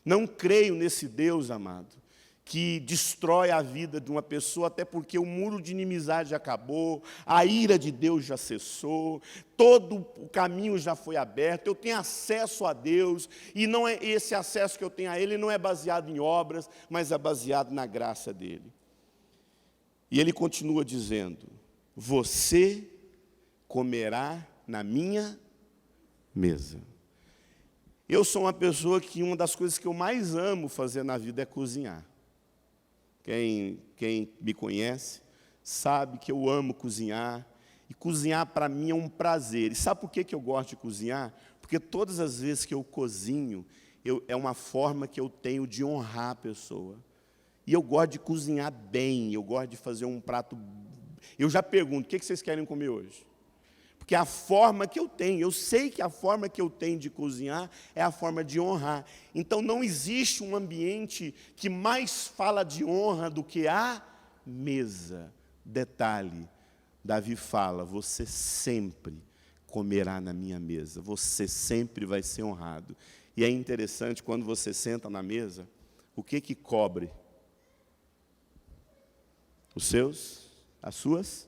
Não creio nesse Deus, amado, que destrói a vida de uma pessoa, até porque o muro de inimizade já acabou, a ira de Deus já cessou, todo o caminho já foi aberto, eu tenho acesso a Deus, e não é esse acesso que eu tenho a Ele não é baseado em obras, mas é baseado na graça dEle. E Ele continua dizendo: você comerá na minha mesa. Eu sou uma pessoa que uma das coisas que eu mais amo fazer na vida é cozinhar. Quem me conhece sabe que eu amo cozinhar, e cozinhar para mim é um prazer. E sabe por que eu gosto de cozinhar? Porque todas as vezes que eu cozinho, é uma forma que eu tenho de honrar a pessoa. E eu gosto de cozinhar bem, eu gosto de fazer um prato. Eu já pergunto: o que vocês querem comer hoje? Porque a forma que eu tenho, eu sei que a forma que eu tenho de cozinhar é a forma de honrar. Então não existe um ambiente que mais fala de honra do que a mesa. Detalhe, Davi fala: você sempre comerá na minha mesa, você sempre vai ser honrado. E é interessante, quando você senta na mesa, o que cobre? As suas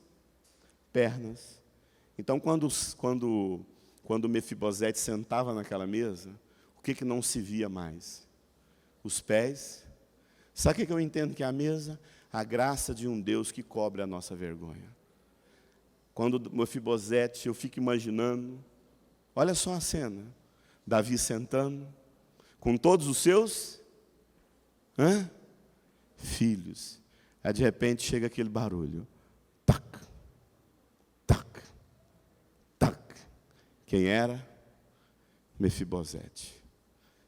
pernas. Então, quando Mefibosete sentava naquela mesa, o que não se via mais? Os pés. Sabe o que eu entendo que é a mesa? A graça de um Deus que cobre a nossa vergonha. Quando Mefibosete, eu fico imaginando Olha só a cena. Davi sentando, com todos os seus filhos. Aí de repente chega aquele barulho. Tac, tac, tac. Quem era? Mefibosete.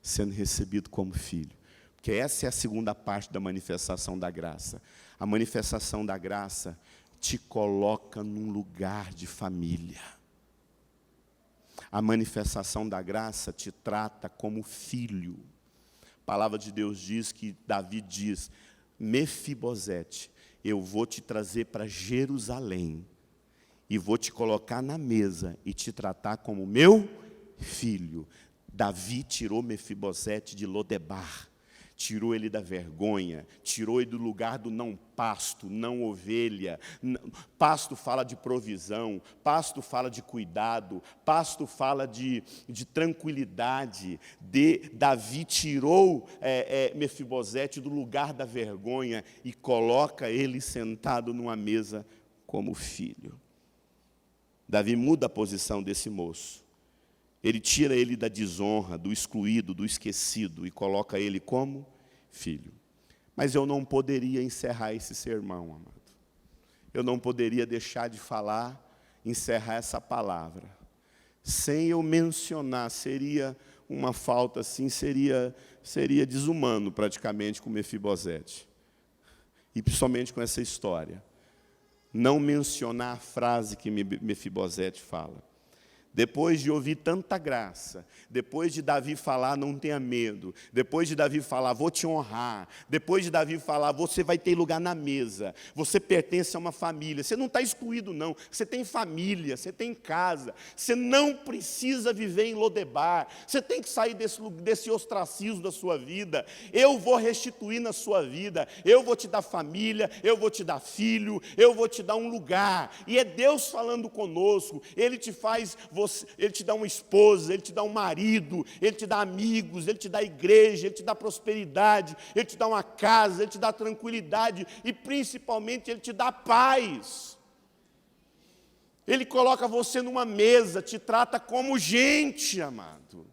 Sendo recebido como filho. Porque essa é a segunda parte da manifestação da graça. A manifestação da graça te coloca num lugar de família. A manifestação da graça te trata como filho. A palavra de Deus diz que Davi diz: Mefibosete, eu vou te trazer para Jerusalém e vou te colocar na mesa e te tratar como meu filho. Davi tirou Mefibosete de Lodebar, tirou ele da vergonha, tirou ele do lugar do não pasto, não ovelha. Pasto fala de provisão, pasto fala de cuidado, pasto fala de tranquilidade. Davi tirou Mefibosete do lugar da vergonha e coloca ele sentado numa mesa como filho. Davi muda a posição desse moço. Ele tira ele da desonra, do excluído, do esquecido, e coloca ele como filho. Mas eu não poderia encerrar esse sermão, amado. Eu não poderia deixar de falar, encerrar essa palavra, sem eu mencionar, seria uma falta assim, seria desumano praticamente com Mefibosete. E principalmente com essa história. Não mencionar a frase que Mefibosete fala. Depois de ouvir tanta graça, depois de Davi falar, não tenha medo, depois de Davi falar, vou te honrar, depois de Davi falar, você vai ter lugar na mesa, você pertence a uma família, você não está excluído não, você tem família, você tem casa, você não precisa viver em Lodebar, você tem que sair desse ostracismo da sua vida, eu vou restituir na sua vida, eu vou te dar família, eu vou te dar filho, eu vou te dar um lugar, e é Deus falando conosco, Ele te faz... Ele te dá uma esposa, Ele te dá um marido, Ele te dá amigos, Ele te dá igreja, Ele te dá prosperidade, Ele te dá uma casa, Ele te dá tranquilidade e principalmente Ele te dá paz. Ele coloca você numa mesa, te trata como gente, amado.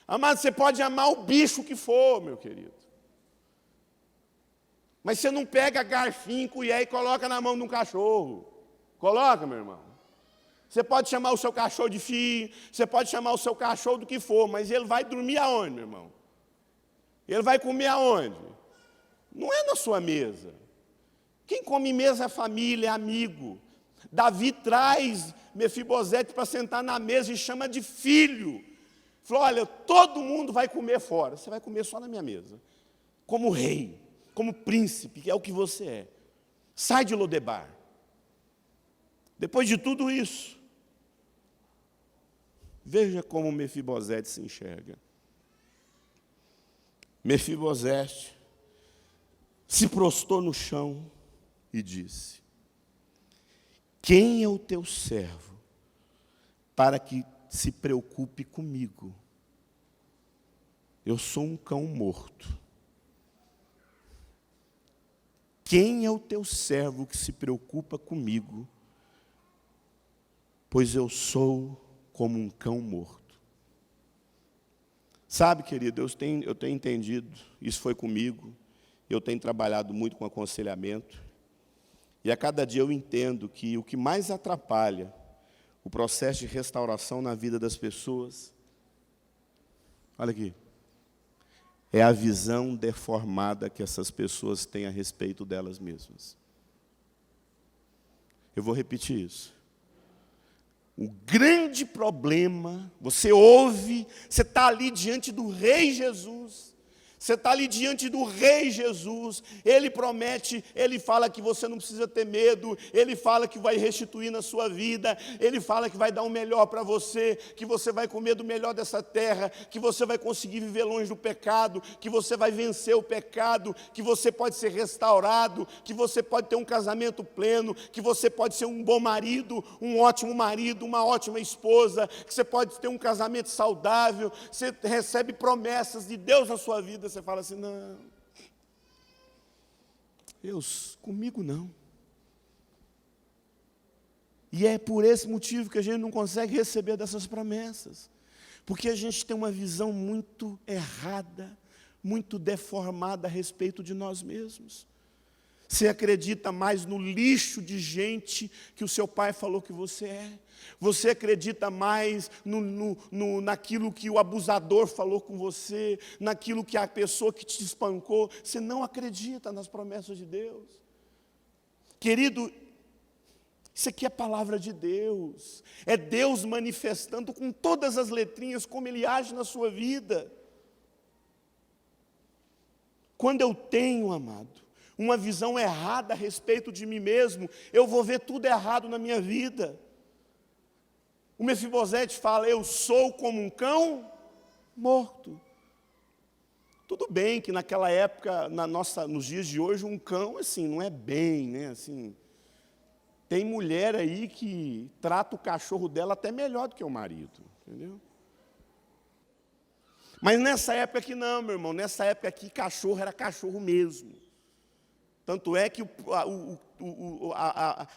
Amado, você pode amar o bicho que for, meu querido. Mas você não pega garfinho, colher e coloca na mão de um cachorro. Coloca, meu irmão. Você pode chamar o seu cachorro de filho, você pode chamar o seu cachorro do que for, mas ele vai dormir aonde, meu irmão? Ele vai comer aonde? Não é na sua mesa. Quem come mesa é família, é amigo. Davi traz Mefibosete para sentar na mesa e chama de filho. Falou, olha, todo mundo vai comer fora, você vai comer só na minha mesa. Como rei, como príncipe, que é o que você é. Sai de Lodebar. Depois de tudo isso, veja como Mefibosete se enxerga. Mefibosete se prostrou no chão e disse: quem é o teu servo para que se preocupe comigo? Eu sou um cão morto. Quem é o teu servo que se preocupa comigo? Pois eu sou como um cão morto. Sabe, querido, eu tenho entendido, isso foi comigo, eu tenho trabalhado muito com aconselhamento, e a cada dia eu entendo que o que mais atrapalha o processo de restauração na vida das pessoas, olha aqui, é a visão deformada que essas pessoas têm a respeito delas mesmas. Eu vou repetir isso. O grande problema, você ouve, você está ali diante do Rei Jesus, você está ali diante do Rei Jesus, Ele promete, Ele fala que você não precisa ter medo, Ele fala que vai restituir na sua vida, Ele fala que vai dar o melhor para você, que você vai comer do melhor dessa terra, que você vai conseguir viver longe do pecado, que você vai vencer o pecado, que você pode ser restaurado, que você pode ter um casamento pleno, que você pode ser um bom marido, um ótimo marido, uma ótima esposa, que você pode ter um casamento saudável, você recebe promessas de Deus na sua vida. Você fala assim, não, Deus, comigo não. E é por esse motivo que a gente não consegue receber dessas promessas. Porque a gente tem uma visão muito errada, muito deformada a respeito de nós mesmos. Você acredita mais no lixo de gente que o seu pai falou que você é. Você acredita mais naquilo que o abusador falou com você, naquilo que a pessoa que te espancou. Você não acredita nas promessas de Deus. Querido, isso aqui é a palavra de Deus. É Deus manifestando com todas as letrinhas como Ele age na sua vida. Quando eu tenho, amado, uma visão errada a respeito de mim mesmo, eu vou ver tudo errado na minha vida. O Mefibosete fala, eu sou como um cão morto. Tudo bem que naquela época, nos dias de hoje, um cão, assim, não é bem, né, assim. Tem mulher aí que trata o cachorro dela até melhor do que o marido, entendeu? Mas nessa época aqui não, meu irmão, nessa época aqui, cachorro era cachorro mesmo. Tanto é que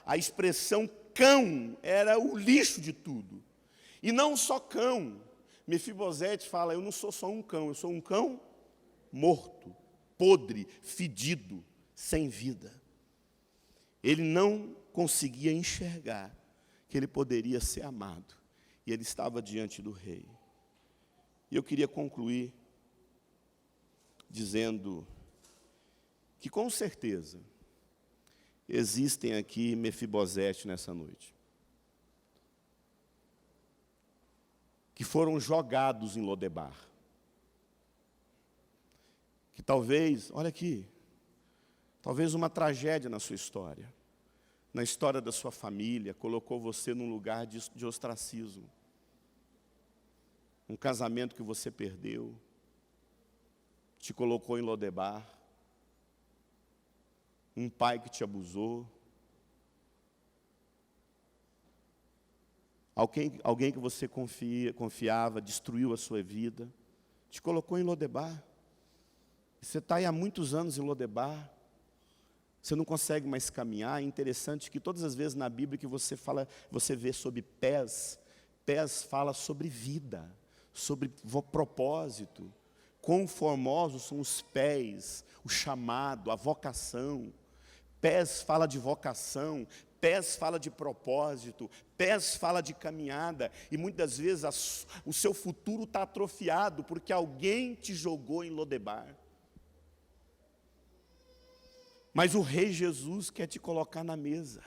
a expressão cão era o lixo de tudo. E não só cão. Mefibosete fala, eu não sou só um cão, eu sou um cão morto, podre, fedido, sem vida. Ele não conseguia enxergar que ele poderia ser amado. E ele estava diante do rei. E eu queria concluir dizendo que com certeza existem aqui Mefibosete nessa noite, que foram jogados em Lodebar, que talvez, olha aqui, talvez uma tragédia na sua história, na história da sua família, colocou você num lugar de ostracismo, um casamento que você perdeu, te colocou em Lodebar, um pai que te abusou, alguém que você confiava, destruiu a sua vida, te colocou em Lodebar. Você está aí há muitos anos em Lodebar, você não consegue mais caminhar. É interessante que todas as vezes na Bíblia que você fala, você vê sobre pés fala sobre vida, sobre propósito. Quão formosos são os pés, o chamado, a vocação. Pés fala de vocação, pés fala de propósito, pés fala de caminhada, e muitas vezes o seu futuro está atrofiado, porque alguém te jogou em Lodebar. Mas o Rei Jesus quer te colocar na mesa.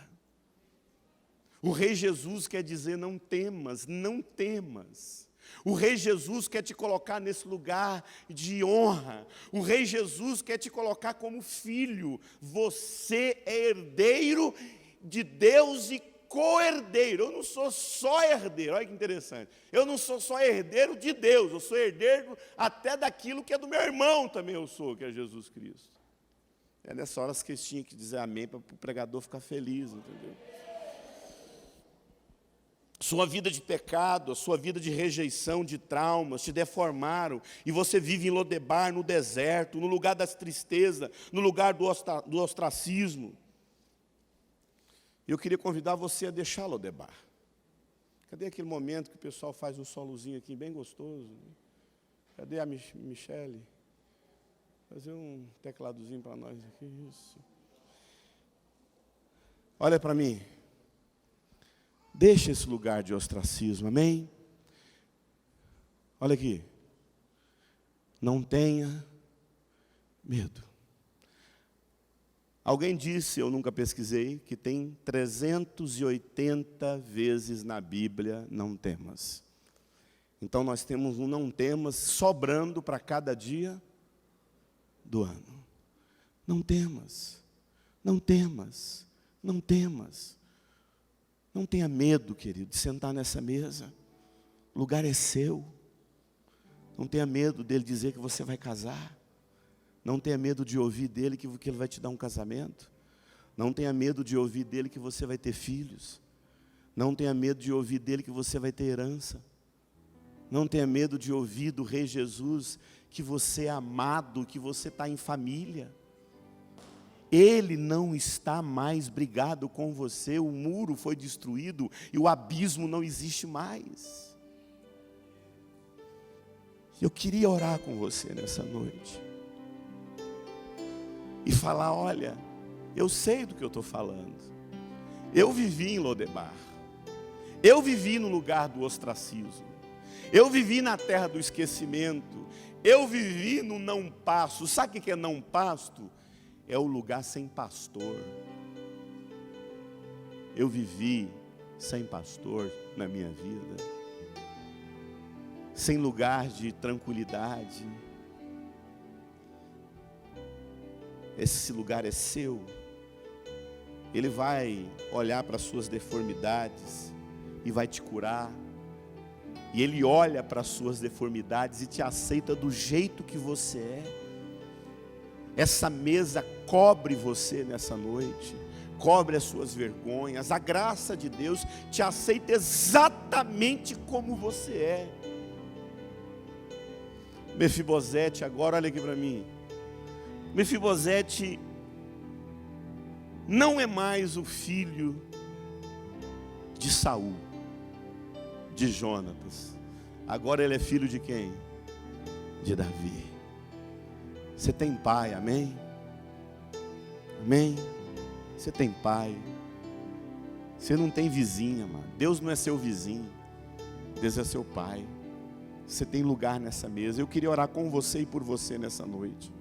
O Rei Jesus quer dizer, não temas, não temas. O Rei Jesus quer te colocar nesse lugar de honra. O Rei Jesus quer te colocar como filho. Você é herdeiro de Deus e co-herdeiro. Eu não sou só herdeiro, olha que interessante. Eu não sou só herdeiro de Deus, eu sou herdeiro até daquilo que é do meu irmão também eu sou, que é Jesus Cristo. É nessas horas que eles tinham que dizer amém para o pregador ficar feliz, entendeu? Sua vida de pecado, a sua vida de rejeição, de traumas, te deformaram, e você vive em Lodebar, no deserto, no lugar das tristezas, no lugar do ostracismo. Eu queria convidar você a deixar Lodebar. Cadê aquele momento que o pessoal faz um solozinho aqui, bem gostoso? Cadê a Michele? Fazer um tecladozinho para nós aqui, isso. Olha para mim. Deixa esse lugar de ostracismo, amém? Olha aqui. Não tenha medo. Alguém disse, eu nunca pesquisei, que tem 380 vezes na Bíblia, não temas. Então nós temos um não temas sobrando para cada dia do ano. Não temas, não temas, não temas. Não tenha medo, querido, de sentar nessa mesa. O lugar é seu. Não tenha medo dele dizer que você vai casar. Não tenha medo de ouvir dele que ele vai te dar um casamento. Não tenha medo de ouvir dele que você vai ter filhos. Não tenha medo de ouvir dele que você vai ter herança. Não tenha medo de ouvir do Rei Jesus que você é amado, que você está em família. Ele não está mais brigado com você, o muro foi destruído e o abismo não existe mais. Eu queria orar com você nessa noite e falar: olha, eu sei do que eu estou falando. Eu vivi em Lodebar, eu vivi no lugar do ostracismo, eu vivi na terra do esquecimento, eu vivi no não pasto. Sabe o que é não pasto? É o lugar sem pastor. Eu vivi sem pastor na minha vida, sem lugar de tranquilidade. Esse lugar é seu. Ele vai olhar para as suas deformidades e vai te curar. E Ele olha para as suas deformidades e te aceita do jeito que você é. Essa mesa cobre você nessa noite, cobre as suas vergonhas. A graça de Deus te aceita exatamente como você é. Mefibosete, agora olha aqui para mim. Mefibosete não é mais o filho de Saul, de Jonatas. Agora ele é filho de quem? De Davi. Você tem pai, amém? Amém? Você tem pai. Você não tem vizinha, mano. Deus não é seu vizinho. Deus é seu pai. Você tem lugar nessa mesa. Eu queria orar com você e por você nessa noite.